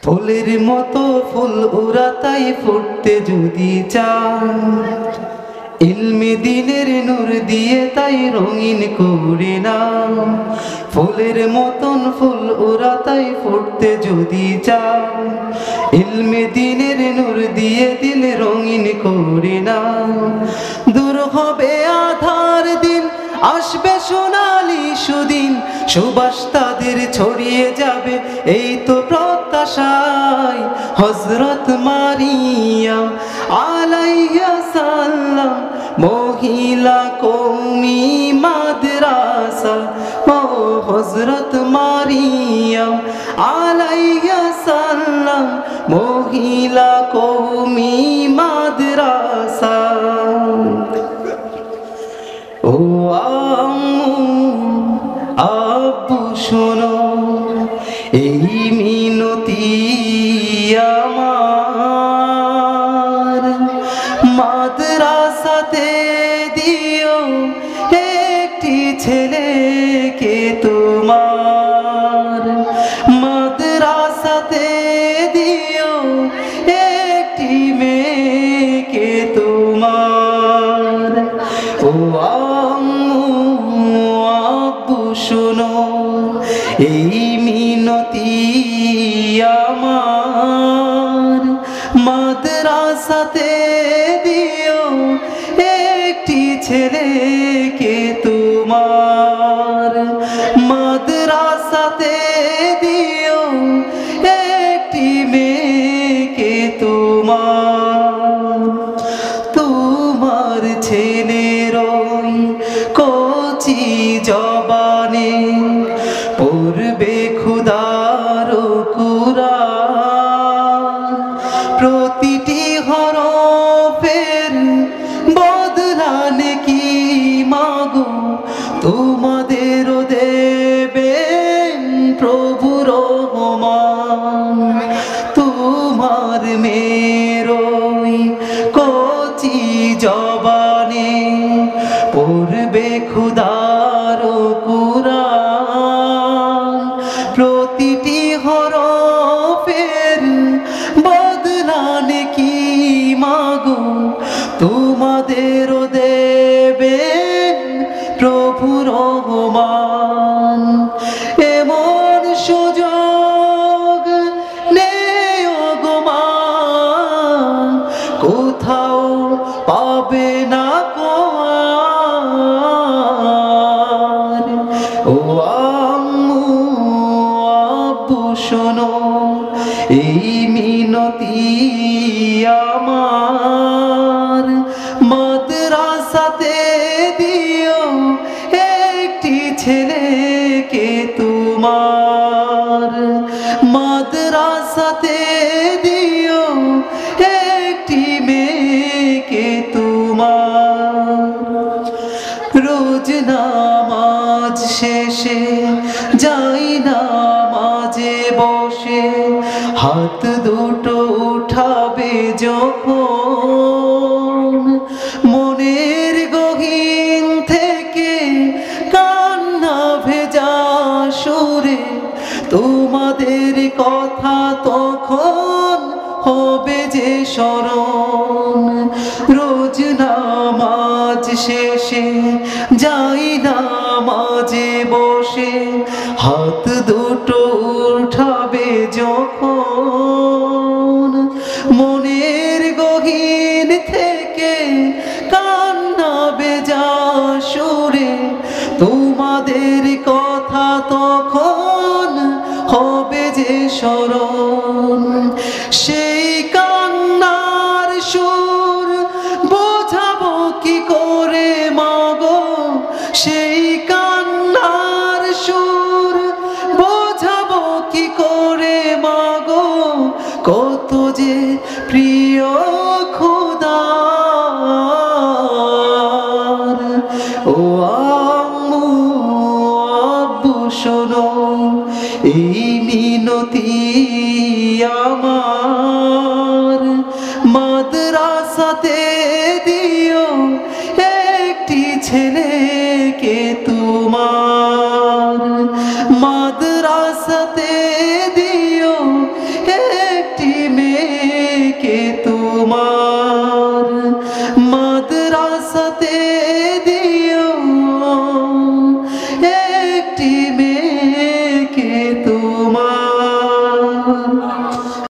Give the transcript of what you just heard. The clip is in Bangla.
ফুলের মতো ফুল ওরা তাই ফুটতে যদি চান, ইলমে দিনের নূর দিয়ে তাই রঙিন করে না। ফুলের মতন ফুল ওরা তাই ফুটতে যদি চান, ইলমে দিনের নূর দিয়ে দিল রঙিন করে না। দূর হবে আধার দিন, আসবে সোনালি সুদিন, সুবাস তাদের ছড়িয়ে যাবে এই তো প্রত্যাশায়। হযরত মারিয়াম আলাইহা সালাম মহিলা কওমি মাদ্রাসা, ও হযরত মারিয়াম আলাইহা সালাম মহিলা কওমি মাদ্রাসা। ও আম্মু আব্বু শোনো এই মিনতি আমার, মাদ্রাসাতে দিও একটি ছেলেকে তোমার, মাদ্রাসাতে দিও একটি মেয়েকে তোমার। ও আম্মু আব্বু শোনো এই মিনতি আমার, মাদ্রাসাতে দিও একটি ছেলেকে তোমার, মাদ্রাসাতে দিও একটি মেয়েকে তোমার। তোমার ছেলের ওই কচি জবানে পড়বে খোদার কুরআন, প্রতিটি হরফের বদলানে কি মাগো তোমাদেরও দেবেন প্রভু রহমান। তোমার মেয়ের ওই কচি জবানে পড়বে খোদার কুরআন, প্রতিটি হরফের বদলানে কি মাগো তোমাদেরও দেবেন প্রভু রহমান। এমন সুযোগ নেই গো মা, কোথাও পাবে না কো আর। ও আম্মু আব্বু শোনো এই মিনতি আমার, মাদ্রাসাতে দিও একটি ছেলেকে তোমার, মাদ্রাসাতে দিও একটি মেয়েকে তোমার। রোজ নামাজ শেষে যাই নামাজে বসে, হাত দুটো উঠাবে যখন, মনের গহীন থেকে কান্না ভেজা সুরে তোমাদের কথা তখন হবে যে স্মরণ। রোজ নামাজ শেষে যাই নামাজে বসে, হাত দুটো উঠাবে যখন, মনের গহীন থেকে কান্না ভেজা সুরে তোমাদের কথা তখন হবে যে স্মরণ। সেই কান্নার সুর বোঝাবো কি করে মাগো, সেই কান্নার সুর বোঝাবো কি করে মাগো, কত যে প্রিয় খোদার। ও আম্মু আব্বু শোনো এই মিনতি আমার, মাদ্রাসাতে দিও একটি ছেলেকে তোমার, মাদ্রাসাতে দিও তোমার